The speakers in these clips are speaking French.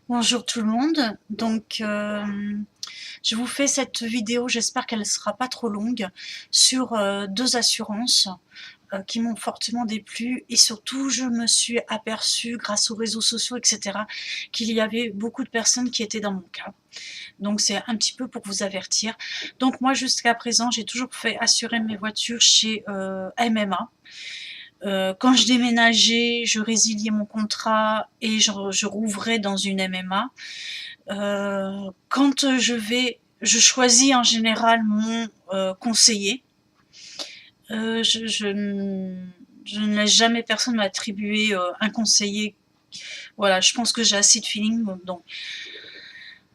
Bonjour tout le monde. Je vous fais cette vidéo, j'espère qu'elle ne sera pas trop longue, sur deux assurances qui m'ont fortement déplu et surtout je me suis aperçue grâce aux réseaux sociaux, etc., qu'il y avait beaucoup de personnes qui étaient dans mon cas. Donc c'est un petit peu pour vous avertir. Donc moi jusqu'à présent, j'ai toujours fait assurer mes voitures chez MMA. Quand je déménageais, je résiliais mon contrat et je rouvrais dans une MMA. Quand je choisis en général mon conseiller. Je ne laisse jamais personne m'attribuer un conseiller. Voilà, je pense que j'ai assez de feeling. Donc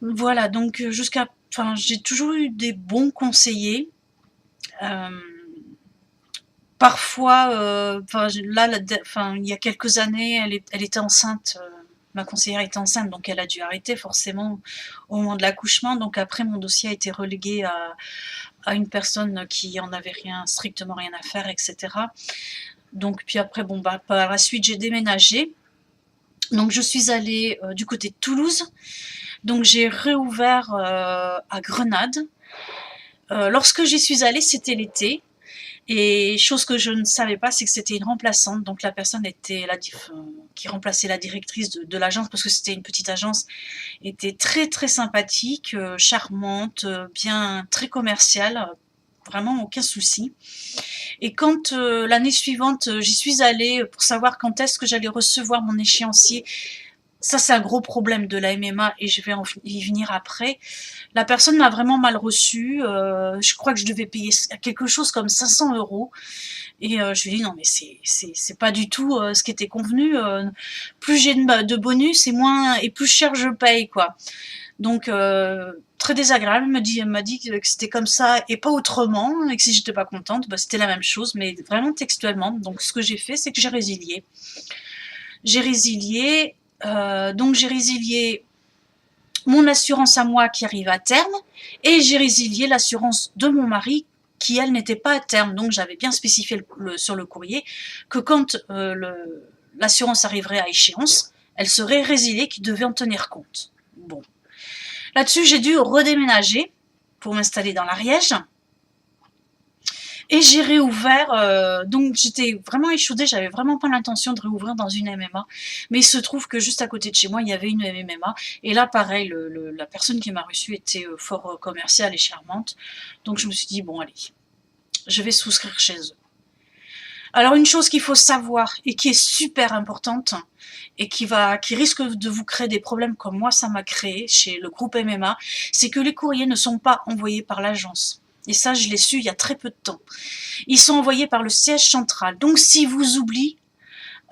voilà, enfin, j'ai toujours eu des bons conseillers. Euh, Parfois, enfin, il y a quelques années, elle était enceinte. Ma conseillère était enceinte, donc elle a dû arrêter forcément au moment de l'accouchement. Donc après, mon dossier a été relégué à une personne qui en avait strictement rien à faire, etc. Donc puis après, bon, bah, par la suite, j'ai déménagé. Donc je suis allée du côté de Toulouse. Donc j'ai réouvert à Grenade. Lorsque j'y suis allée, c'était l'été. Et chose que je ne savais pas, c'est que c'était une remplaçante. Donc la personne qui remplaçait la directrice de l'agence, parce que c'était une petite agence, était très très sympathique, charmante, bien très commerciale, vraiment aucun souci. Et quand l'année suivante, j'y suis allée pour savoir quand est-ce que j'allais recevoir mon échéancier, ça c'est un gros problème de la MMA et je vais y venir après. La personne m'a vraiment mal reçue. Je crois que je devais payer quelque chose comme 500 €. Et je lui ai dit non mais c'est pas du tout ce qui était convenu. Plus j'ai de bonus et moins et plus cher je paye quoi. Donc très désagréable. Elle m'a dit que c'était comme ça et pas autrement et que si j'étais pas contente, bah, c'était la même chose, mais vraiment textuellement. Donc ce que j'ai fait, c'est que j'ai résilié. J'ai résilié. J'ai résilié mon assurance à moi qui arrive à terme et j'ai résilié l'assurance de mon mari qui, elle, n'était pas à terme. Donc j'avais bien spécifié sur le courrier que quand l'assurance arriverait à échéance, elle serait résiliée, qu'il devait en tenir compte. Bon. Là-dessus, j'ai dû redéménager pour m'installer dans l'Ariège. Et j'ai réouvert, donc j'étais vraiment échaudée, j'avais vraiment pas l'intention de réouvrir dans une MMA, mais il se trouve que juste à côté de chez moi, il y avait une MMA, et là pareil, la personne qui m'a reçue était fort commerciale et charmante, donc je me suis dit, bon allez, je vais souscrire chez eux. Alors une chose qu'il faut savoir, et qui est super importante, et qui risque de vous créer des problèmes comme moi ça m'a créé chez le groupe MMA, c'est que les courriers ne sont pas envoyés par l'agence. Et ça, je l'ai su il y a très peu de temps. Ils sont envoyés par le siège central. Donc, si vous oubliez,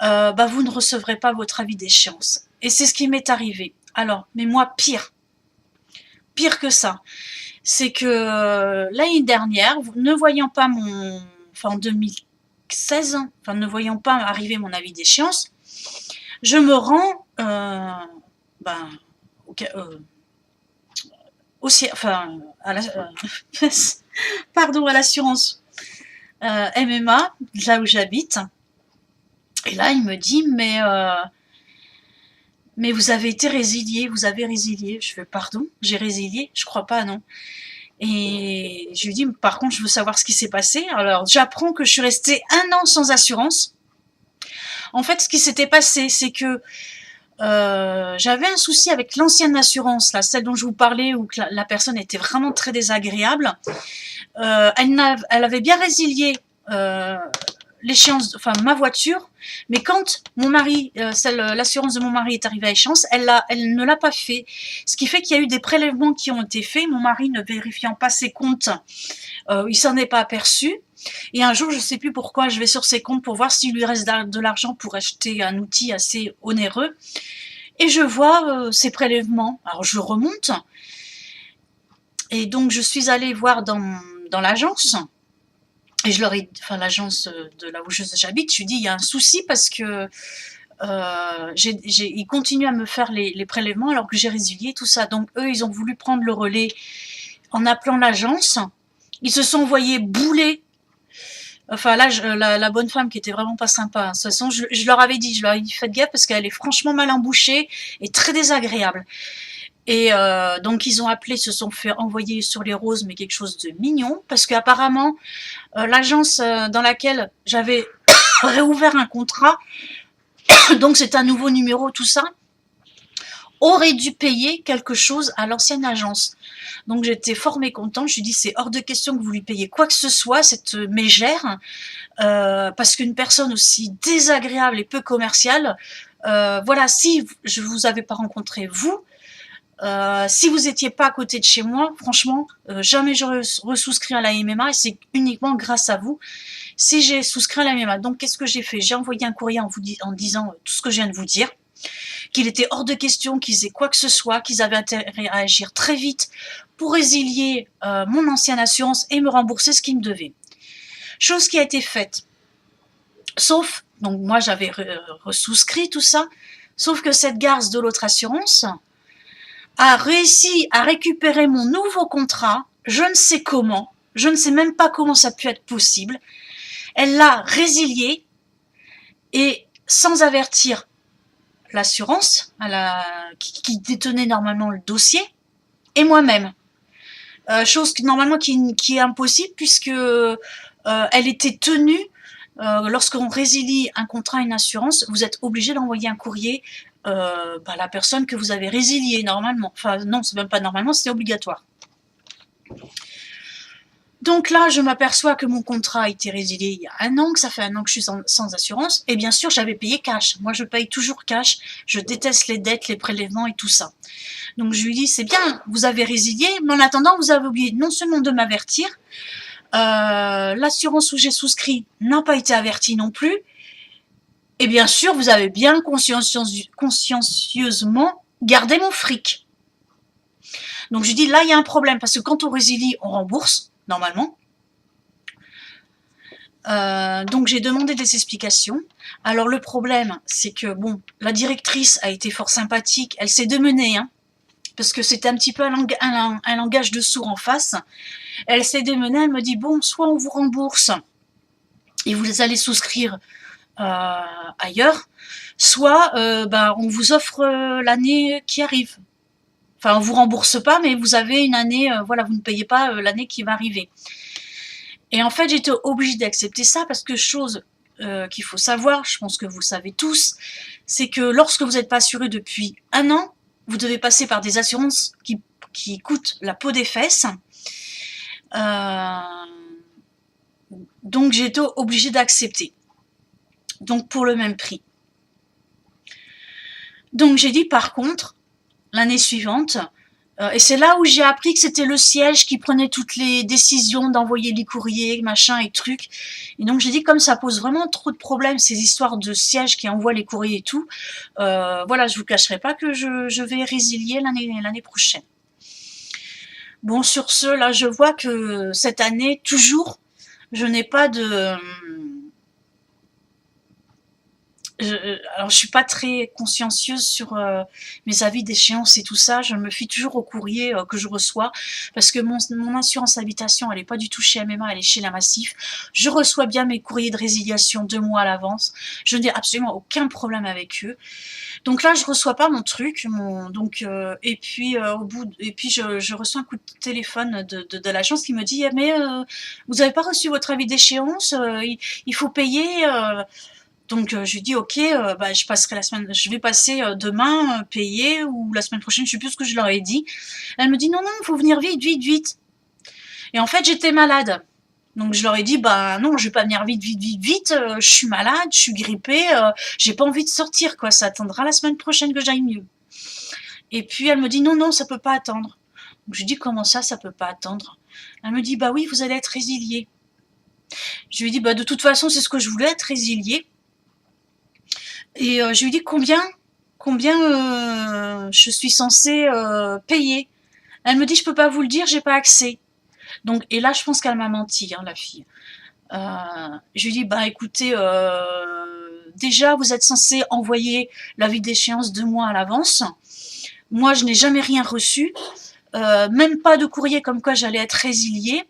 vous ne recevrez pas votre avis d'échéance. Et c'est ce qui m'est arrivé. Alors, mais moi, pire que ça, c'est que l'année dernière, ne voyant pas en 2016, ne voyant pas arriver mon avis d'échéance, je me rends à l'assurance MMA, là où j'habite. Et là, il me dit, mais vous avez été résilié, vous avez résilié. Je fais, pardon, j'ai résilié? Je crois pas, non. Et je lui dis, par contre, je veux savoir ce qui s'est passé. Alors, j'apprends que je suis restée 1 an sans assurance. En fait, ce qui s'était passé, c'est que j'avais un souci avec l'ancienne assurance, là, celle dont je vous parlais, où la personne était vraiment très désagréable. Elle avait bien résilié l'échéance, enfin ma voiture, mais quand mon mari, l'assurance de mon mari est arrivée à échéance, elle ne l'a pas fait. Ce qui fait qu'il y a eu des prélèvements qui ont été faits. Mon mari, ne vérifiant pas ses comptes, il s'en est pas aperçu. Et un jour, je sais plus pourquoi, je vais sur ses comptes pour voir s'il lui reste de l'argent pour acheter un outil assez onéreux. Et je vois ces prélèvements. Alors je remonte. Et donc je suis allée voir dans l'agence. Et je leur ai, enfin l'agence de là où j'habite, je lui dis il y a un souci parce que ils continuent à me faire les prélèvements alors que j'ai résilié tout ça. Donc eux, ils ont voulu prendre le relais en appelant l'agence. Ils se sont envoyés bouler Enfin là, la bonne femme qui était vraiment pas sympa. De toute façon, je leur avais dit, faites gaffe parce qu'elle est franchement mal embouchée et très désagréable. Et donc ils ont appelé, se sont fait envoyer sur les roses, mais quelque chose de mignon, parce qu'apparemment l'agence dans laquelle j'avais réouvert un contrat, donc c'est un nouveau numéro, tout ça, aurait dû payer quelque chose à l'ancienne agence. Donc j'étais fort mécontente, je lui ai dit c'est hors de question que vous lui payiez quoi que ce soit, cette mégère, parce qu'une personne aussi désagréable et peu commerciale, voilà, si je vous avais pas rencontré vous, si vous étiez pas à côté de chez moi, franchement, jamais j'aurais resouscrit à la MMA et c'est uniquement grâce à vous si j'ai souscrit à la MMA. Donc qu'est-ce que j'ai fait? J'ai envoyé un courrier en disant tout ce que je viens de vous dire, qu'il était hors de question qu'ils aient quoi que ce soit, qu'ils avaient intérêt à agir très vite pour résilier mon ancienne assurance et me rembourser ce qu'ils me devaient. Chose qui a été faite. Sauf, donc moi j'avais resouscrit tout ça, sauf que cette garce de l'autre assurance a réussi à récupérer mon nouveau contrat, je ne sais comment, je ne sais même pas comment ça a pu être possible. Elle l'a résilié et sans avertir l'assurance qui détenait normalement le dossier et moi-même. Chose normalement qui est impossible puisque elle était tenue, lorsqu'on résilie un contrat, une assurance, vous êtes obligé d'envoyer un courrier à la personne que vous avez résiliée normalement. Enfin non, c'est même pas normalement, c'est obligatoire. Donc là, je m'aperçois que mon contrat a été résilié il y a 1 an, que ça fait 1 an que je suis sans assurance, et bien sûr, j'avais payé cash. Moi, je paye toujours cash, je déteste les dettes, les prélèvements et tout ça. Donc je lui dis, c'est bien, vous avez résilié, mais en attendant, vous avez oublié non seulement de m'avertir, l'assurance où j'ai souscrit n'a pas été avertie non plus, et bien sûr, vous avez bien consciencieusement gardé mon fric. Donc je dis, là, il y a un problème, parce que quand on résilie, on rembourse, normalement. Donc j'ai demandé des explications. Alors le problème, c'est que bon, la directrice a été fort sympathique, elle s'est démenée, hein, parce que c'était un petit peu un langage de sourd en face. Elle s'est démenée, elle me dit bon, soit on vous rembourse et vous allez souscrire ailleurs, soit on vous offre l'année qui arrive. Enfin, on vous rembourse pas, mais vous avez une année, voilà, vous ne payez pas l'année qui va arriver. Et en fait, j'étais obligée d'accepter ça parce que chose qu'il faut savoir, je pense que vous savez tous, c'est que lorsque vous n'êtes pas assuré depuis 1 an, vous devez passer par des assurances qui coûtent la peau des fesses. Donc j'ai été obligée d'accepter. Donc pour le même prix. Donc j'ai dit par contre, l'année suivante, et c'est là où j'ai appris que c'était le siège qui prenait toutes les décisions d'envoyer les courriers, machin et trucs. Et donc j'ai dit comme ça pose vraiment trop de problèmes, ces histoires de siège qui envoient les courriers et tout, voilà, je vous cacherai pas que je vais résilier l'année prochaine. Bon, sur ce, là, je vois que cette année, toujours, je n'ai pas de... alors, je suis pas très consciencieuse sur mes avis d'échéance et tout ça. Je me fie toujours au courrier que je reçois parce que mon assurance habitation, elle est pas du tout chez MMA, elle est chez la Massif. Je reçois bien mes courriers de résiliation 2 mois à l'avance. Je n'ai absolument aucun problème avec eux. Donc là, je reçois pas mon truc, et puis je reçois un coup de téléphone de l'agence qui me dit mais vous avez pas reçu votre avis d'échéance, il faut payer. Donc je lui dis ok, je passerai je vais passer demain payer ou la semaine prochaine, je sais plus ce que je leur ai dit. Elle me dit non, il faut venir vite, vite, vite. Et en fait j'étais malade. Donc je leur ai dit non, je vais pas venir vite, vite, vite, vite, je suis malade, je suis grippée, j'ai pas envie de sortir quoi, ça attendra la semaine prochaine que j'aille mieux. Et puis elle me dit non, ça peut pas attendre. Donc je lui dis comment ça peut pas attendre? Elle me dit oui, vous allez être résilié. Je lui dis de toute façon c'est ce que je voulais, être résilié. Et je lui dis combien je suis censée payer. Elle me dit je peux pas vous le dire, j'ai pas accès. Donc et là je pense qu'elle m'a menti, hein, la fille. Je lui dis écoutez, déjà vous êtes censé envoyer l'avis d'échéance 2 mois à l'avance. Moi je n'ai jamais rien reçu, même pas de courrier comme quoi j'allais être résiliée.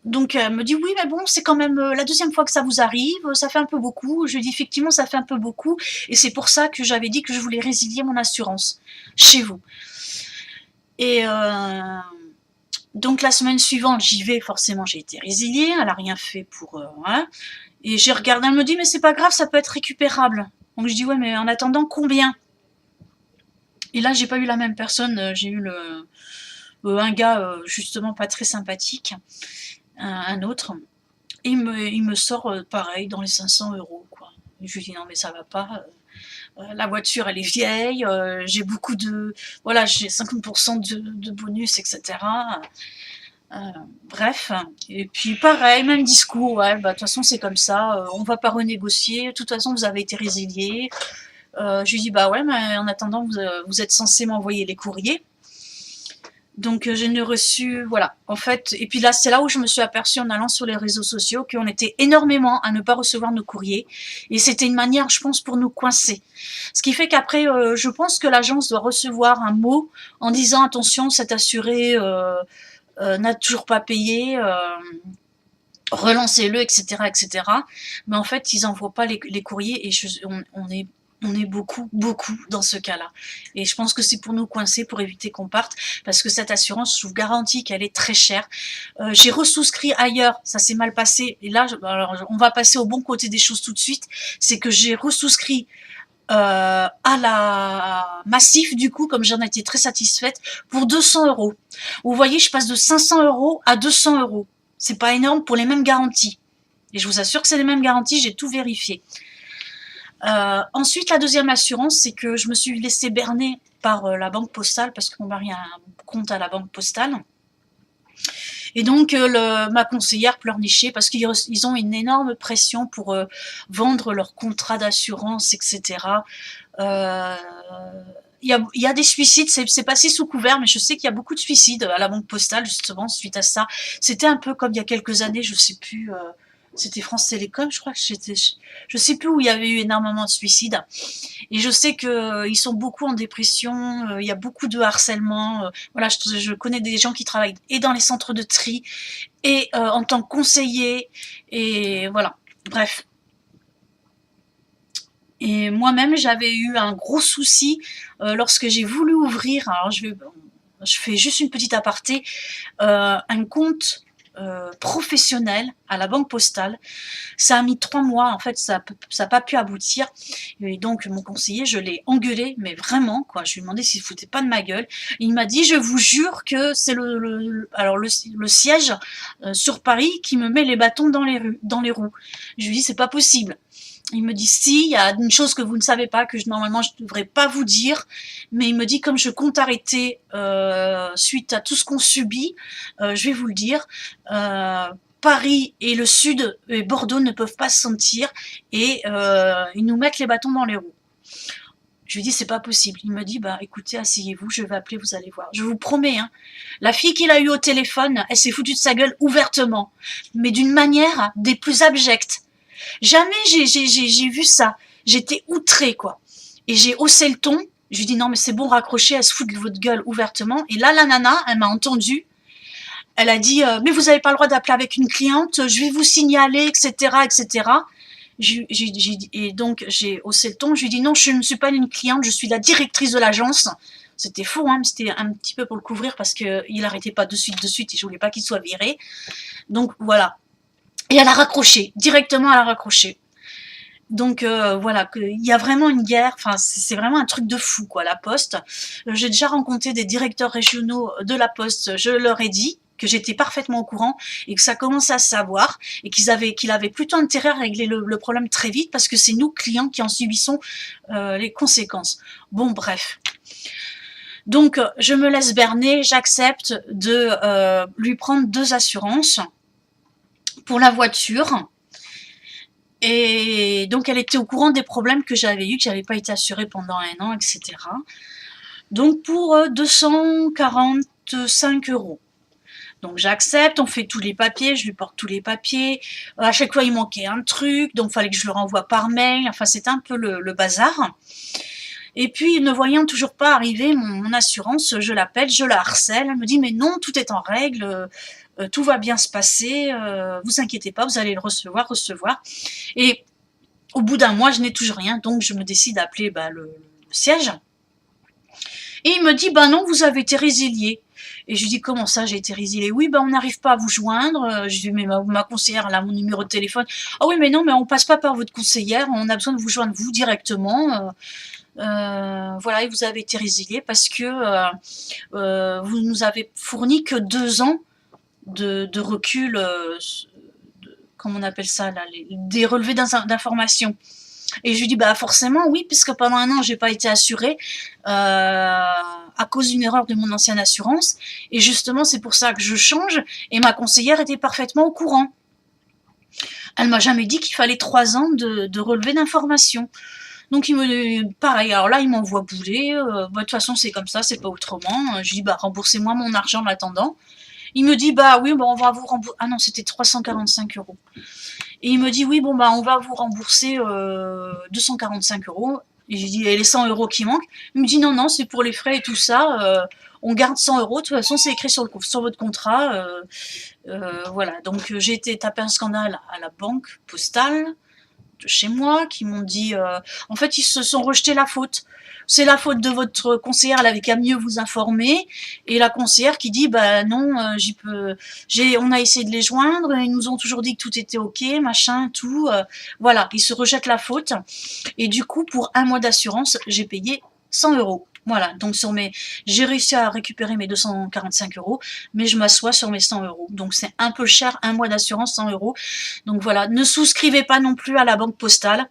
Donc elle me dit: «Oui, mais bon, c'est quand même, la deuxième fois que ça vous arrive, ça fait un peu beaucoup». Je lui dis: «Effectivement, ça fait un peu beaucoup et c'est pour ça que j'avais dit que je voulais résilier mon assurance chez vous» et donc la semaine suivante, j'y vais, forcément j'ai été résiliée, elle a rien fait pour, voilà et j'ai regardé, elle me dit: «Mais c'est pas grave, ça peut être récupérable». Donc je dis: «Ouais, mais en attendant combien?» Et là, j'ai pas eu la même personne, j'ai eu un gars, justement pas très sympathique, un autre. Et il me sort, pareil, dans les 500 € quoi. Et je lui dis: «Non mais ça va pas, la voiture elle est vieille, j'ai beaucoup de voilà, j'ai 50 de bonus et cetera». Heu, bref et puis pareil, même discours: «Ouais, bah, de toute façon c'est comme ça, on va pas renégocier, de toute façon vous avez été résilié». Je lui dis: «Bah ouais, mais en attendant vous êtes censés m'envoyer les courriers». Donc je n'ai reçu, voilà, en fait, et puis là, c'est là où je me suis aperçue en allant sur les réseaux sociaux qu'on était énormément à ne pas recevoir nos courriers et c'était une manière, je pense, pour nous coincer. Ce qui fait qu'après, je pense que l'agence doit recevoir un mot en disant: «Attention, cet assuré n'a toujours pas payé, relancez-le» et cetera et cetera. Mais en fait, ils n'envoient pas les courriers et on est beaucoup, beaucoup dans ce cas-là. Et je pense que c'est pour nous coincer, pour éviter qu'on parte, parce que cette assurance, je vous garantis qu'elle est très chère. J'ai ressouscrit ailleurs, ça s'est mal passé. Et là, alors, on va passer au bon côté des choses tout de suite. C'est que j'ai ressouscrit à la Massif, du coup, comme j'en étais très satisfaite, pour 200 €. Vous voyez, je passe de 500 € à 200 €. C'est pas énorme pour les mêmes garanties. Et je vous assure que c'est les mêmes garanties, j'ai tout vérifié. Ensuite, la deuxième assurance, c'est que je me suis laissée berner par la banque postale parce que mon mari a un compte à la banque postale. Et donc, ma conseillère pleurnichait parce qu'ils ont une énorme pression pour vendre leur contrat d'assurance, etc. Il y a des suicides, c'est passé sous couvert, mais je sais qu'il y a beaucoup de suicides à la banque postale, justement, suite à ça. C'était un peu comme il y a quelques années, je sais plus, c'était France Télécom, je crois que je sais plus où il y avait eu énormément de suicides. Et je sais qu'ils sont beaucoup en dépression, il y a beaucoup de harcèlement. Voilà, je connais des gens qui travaillent et dans les centres de tri et en tant que conseiller. Et voilà, bref. Et moi-même, j'avais eu un gros souci lorsque j'ai voulu ouvrir, alors je fais juste une petite aparté, un compte professionnel à la banque postale. Ça a mis 3 mois, en fait, ça n'a pas pu aboutir. Et donc, mon conseiller, je l'ai engueulé, mais vraiment, quoi. Je lui ai demandé s'il ne foutait pas de ma gueule. Il m'a dit: «Je vous jure que c'est le siège sur Paris qui me met les bâtons dans les roues». Je lui ai dit: «C'est pas possible». Il me dit: «Si, il y a une chose que vous ne savez pas, que normalement je ne devrais pas vous dire, mais il me dit comme je compte arrêter suite à tout ce qu'on subit, je vais vous le dire, Paris et le sud et Bordeaux ne peuvent pas se sentir et ils nous mettent les bâtons dans les roues». Je lui dis: «C'est pas possible». Il me dit: «Bah écoutez, asseyez-vous, je vais appeler, vous allez voir». Je vous promets, hein, la fille qu'il a eue au téléphone, elle s'est foutue de sa gueule ouvertement, mais d'une manière des plus abjectes. Jamais j'ai vu ça. J'étais outrée, quoi. Et j'ai haussé le ton. Je lui dis: «Non, mais c'est bon, raccrochez, elle se fout de votre gueule ouvertement». Et là, la nana, elle m'a entendue. Elle a dit: «Mais vous n'avez pas le droit d'appeler avec une cliente, je vais vous signaler, etc., etc.» Et donc, j'ai haussé le ton. Je lui dis: «Non, je ne suis pas une cliente, je suis la directrice de l'agence». C'était faux, hein, mais c'était un petit peu pour le couvrir parce qu'il n'arrêtait pas de suite, et je voulais pas qu'il soit viré. Donc, voilà. Et elle a raccroché. Directement, elle a raccroché. Donc voilà, il y a vraiment une guerre, enfin c'est vraiment un truc de fou, quoi, la Poste. J'ai déjà rencontré des directeurs régionaux de la Poste, je leur ai dit que j'étais parfaitement au courant et que ça commençait à se savoir et qu'il avait plutôt intérêt à régler le problème très vite parce que c'est nous, clients, qui en subissons les conséquences. Bon, bref. Donc je me laisse berner, j'accepte de lui prendre 2 assurances pour la voiture. Et donc, elle était au courant des problèmes que j'avais eus, que j'avais pas été assurée pendant 1 an, etc. Donc, pour 245 €. Donc, j'accepte, on fait tous les papiers, je lui porte tous les papiers. À chaque fois, il manquait un truc, donc il fallait que je le renvoie par mail. Enfin, c'était un peu le bazar. Et puis, ne voyant toujours pas arriver mon assurance, je l'appelle, je la harcèle. Elle me dit: «Mais non, tout est en règle. tout va bien se passer, vous inquiétez pas, vous allez le recevoir. Et au bout d'un mois, je n'ai toujours rien, donc je me décide à appeler le siège. Et il me dit, non, vous avez été résilié. Et je lui dis, comment ça, j'ai été résilié? Oui, on n'arrive pas à vous joindre. Je lui dis, mais ma conseillère, elle a mon numéro de téléphone. Ah oui, mais non, mais on passe pas par votre conseillère, on a besoin de vous joindre vous directement. Voilà, et vous avez été résilié parce que vous nous avez fourni que 2 ans de recul, comment on appelle ça là, des relevés d'informations. Et je lui dis, forcément, oui, puisque pendant 1 an, j'ai pas été assurée à cause d'une erreur de mon ancienne assurance. Et justement, c'est pour ça que je change. Et ma conseillère était parfaitement au courant. Elle m'a jamais dit qu'il fallait 3 ans de relevé d'informations. Donc il me pareil, alors là il m'envoie bouler, de toute façon c'est comme ça, c'est pas autrement. Je lui dis remboursez-moi mon argent en attendant. Il me dit oui, on va vous rembourser. Ah non, c'était 345 €. Et il me dit oui, on va vous rembourser 245 €. Et j'ai dit, et les 100 € qui manquent? Il me dit non, c'est pour les frais et tout ça, on garde 100 €, de toute façon c'est écrit sur votre contrat. Voilà, donc j'ai été taper un scandale à la banque postale de chez moi qui m'ont dit, en fait ils se sont rejetés la faute. C'est la faute de votre conseillère, elle avait qu'à mieux vous informer. Et la conseillère qui dit, non, on a essayé de les joindre, ils nous ont toujours dit que tout était ok, machin, tout. Voilà, ils se rejettent la faute. Et du coup, pour 1 mois d'assurance, j'ai payé 100 €. Voilà, donc j'ai réussi à récupérer mes 245 €, mais je m'assois sur mes 100 €. Donc c'est un peu cher, 1 mois d'assurance, 100 €. Donc voilà, ne souscrivez pas non plus à la banque postale.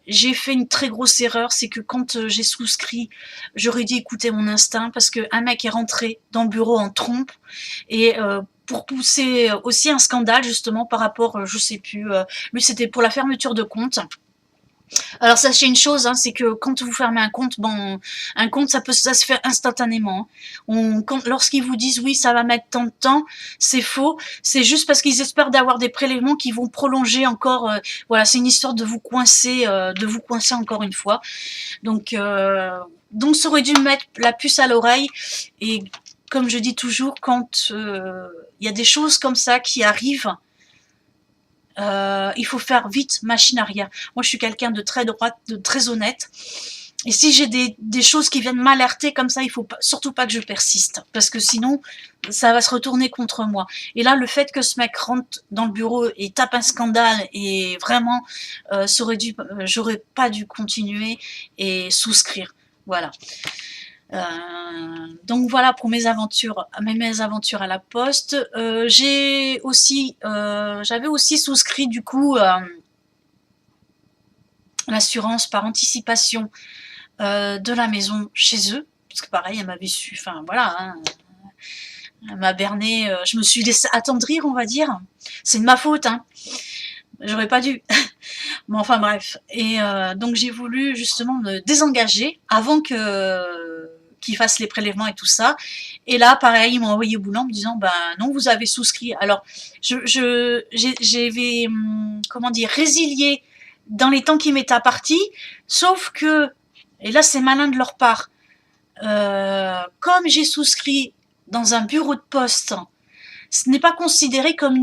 J'ai fait une très grosse erreur, c'est que quand j'ai souscrit, j'aurais dû écouter mon instinct, parce qu'un mec est rentré dans le bureau en trompe, et pour pousser aussi un scandale justement par rapport, je sais plus, lui c'était pour la fermeture de compte. Alors sachez une chose, c'est que quand vous fermez un compte, un compte ça se fait instantanément. Lorsqu'ils vous disent oui, ça va mettre tant de temps, c'est faux. C'est juste parce qu'ils espèrent d'avoir des prélèvements qui vont prolonger encore. Voilà, c'est une histoire de vous coincer encore une fois. Donc ça aurait dû me mettre la puce à l'oreille. Et comme je dis toujours, quand il y a des choses comme ça qui arrivent, il faut faire vite machine arrière. Moi, je suis quelqu'un de très droite, de très honnête. Et si j'ai des choses qui viennent m'alerter comme ça, il faut surtout pas que je persiste. Parce que sinon, ça va se retourner contre moi. Et là, le fait que ce mec rentre dans le bureau et tape un scandale, et vraiment, j'aurais pas dû continuer et souscrire. Voilà. Donc voilà pour mes aventures à la poste. J'avais aussi souscrit du coup l'assurance par anticipation de la maison chez eux, parce que pareil, elle m'avait su, enfin voilà, elle m'a berné, je me suis laissée attendrir, on va dire. C'est de ma faute, j'aurais pas dû. Mais enfin bref. Et donc j'ai voulu justement me désengager avant qu'ils fassent les prélèvements et tout ça. Et là, pareil, ils m'ont envoyé au boulot en me disant, non, vous avez souscrit. Alors, j'avais, comment dire, résilié dans les temps qui m'étaient impartis, sauf que, et là c'est malin de leur part, comme j'ai souscrit dans un bureau de poste, ce n'est pas considéré comme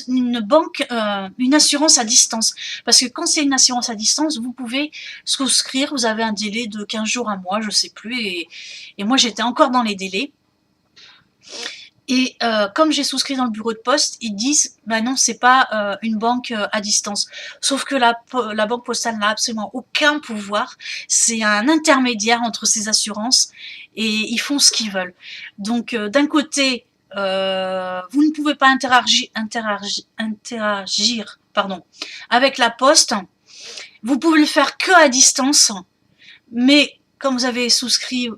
une assurance à distance. Parce que quand c'est une assurance à distance, vous pouvez souscrire, vous avez un délai de 15 jours, 1 mois, je sais plus, et moi j'étais encore dans les délais. Et comme j'ai souscrit dans le bureau de poste, ils disent non, c'est pas une banque à distance. Sauf que la banque postale n'a absolument aucun pouvoir. C'est un intermédiaire entre ces assurances, et ils font ce qu'ils veulent. Donc d'un côté, vous ne pouvez pas interagir avec la poste. Vous pouvez le faire que à distance, mais comme vous avez souscrit,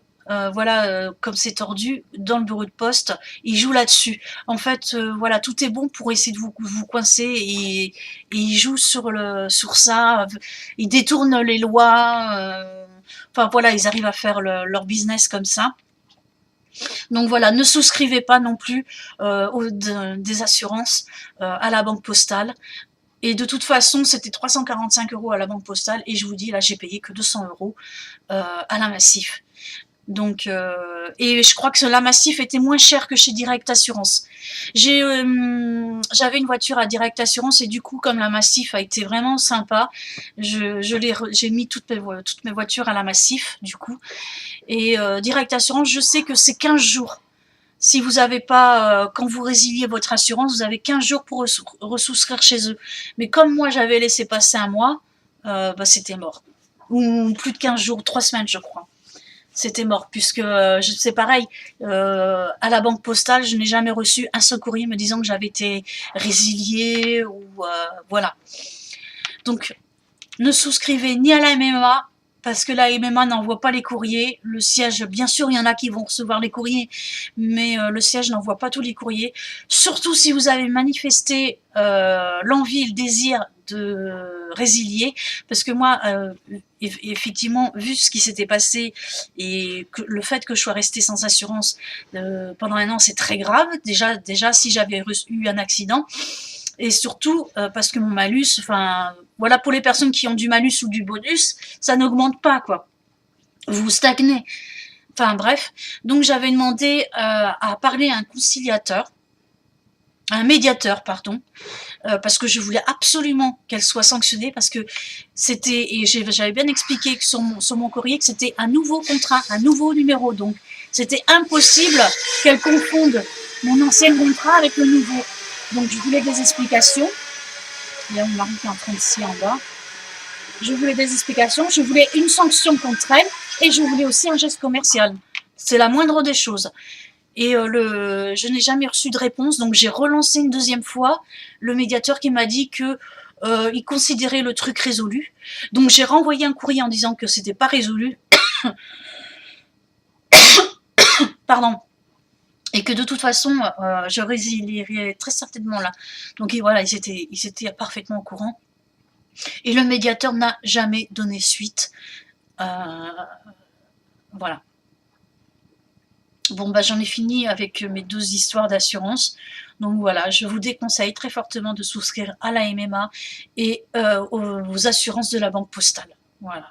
comme c'est tordu, dans le bureau de poste, ils jouent là-dessus. En fait, voilà, tout est bon pour essayer de vous coincer, et ils jouent sur ça. Ils détournent les lois. Enfin voilà, ils arrivent à faire leur business comme ça. Donc voilà, ne souscrivez pas non plus des assurances à la banque postale. Et de toute façon, c'était 345 € à la banque postale, et je vous dis, là, j'ai payé que 200 € à la Massif. Donc, et je crois que la Massif était moins chère que chez Direct Assurance. J'avais une voiture à Direct Assurance et du coup, comme la Massif a été vraiment sympa, j'ai mis toutes mes voitures à la Massif, du coup. Et Direct Assurance, je sais que c'est 15 jours. Si vous n'avez pas, quand vous résiliez votre assurance, vous avez 15 jours pour ressouscrire chez eux. Mais comme moi, j'avais laissé passer un mois, bah, c'était mort. Ou plus de 15 jours, 3 semaines, je crois. C'était mort, puisque c'est pareil, à la banque postale, je n'ai jamais reçu un seul courrier me disant que j'avais été résiliée, ou voilà. Donc, ne souscrivez ni à la MMA, parce que la MMA n'envoie pas les courriers. Le siège, bien sûr, il y en a qui vont recevoir les courriers, mais le siège n'envoie pas tous les courriers. Surtout si vous avez manifesté l'envie, le désir de résilier, parce que moi, effectivement, vu ce qui s'était passé et que le fait que je sois restée sans assurance pendant un an, c'est très grave. Déjà, si j'avais eu un accident, et surtout parce que mon malus, enfin, voilà, pour les personnes qui ont du malus ou du bonus, ça n'augmente pas, quoi. Vous stagnez. Enfin, bref. Donc, j'avais demandé à parler à un conciliateur, un médiateur, pardon, parce que je voulais absolument qu'elle soit sanctionnée, parce que c'était, et j'avais bien expliqué que sur mon courrier que c'était un nouveau contrat, un nouveau numéro, donc c'était impossible qu'elle confonde mon ancien contrat avec le nouveau. Donc je voulais des explications. Il y a mon mari qui est en train de scier en bas. Je voulais des explications, je voulais une sanction contre elle, et je voulais aussi un geste commercial. C'est la moindre des choses. Et je n'ai jamais reçu de réponse, donc j'ai relancé une deuxième fois le médiateur qui m'a dit que il considérait le truc résolu. Donc j'ai renvoyé un courrier en disant que c'était pas résolu. Pardon. Et que de toute façon, je résilierais très certainement là. Donc voilà, ils étaient parfaitement au courant. Et le médiateur n'a jamais donné suite. Voilà. Bon, bah, j'en ai fini avec mes 2 histoires d'assurance. Donc voilà, je vous déconseille très fortement de souscrire à la MMA et aux assurances de la banque postale. Voilà.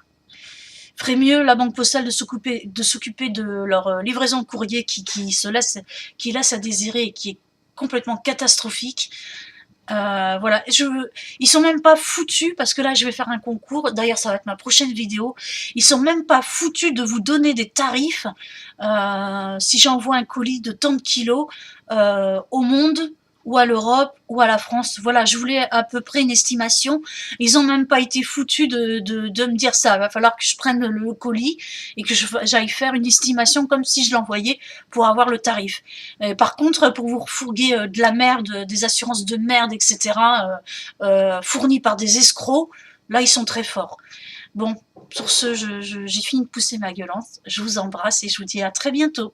Ferait mieux la banque postale de s'occuper de leur livraison de courrier qui laisse à désirer et qui est complètement catastrophique. Voilà, ils sont même pas foutus, parce que là je vais faire un concours, d'ailleurs ça va être ma prochaine vidéo, ils sont même pas foutus de vous donner des tarifs si j'envoie un colis de tant de kilos au monde, ou à l'Europe, ou à la France. Voilà, je voulais à peu près une estimation. Ils ont même pas été foutus de me dire ça. Il va falloir que je prenne le colis et que j'aille faire une estimation comme si je l'envoyais pour avoir le tarif. Par contre, pour vous refourguer de la merde, des assurances de merde, etc., fournies par des escrocs, là, ils sont très forts. Bon, sur ce, j'ai fini de pousser ma gueulante. Je vous embrasse et je vous dis à très bientôt.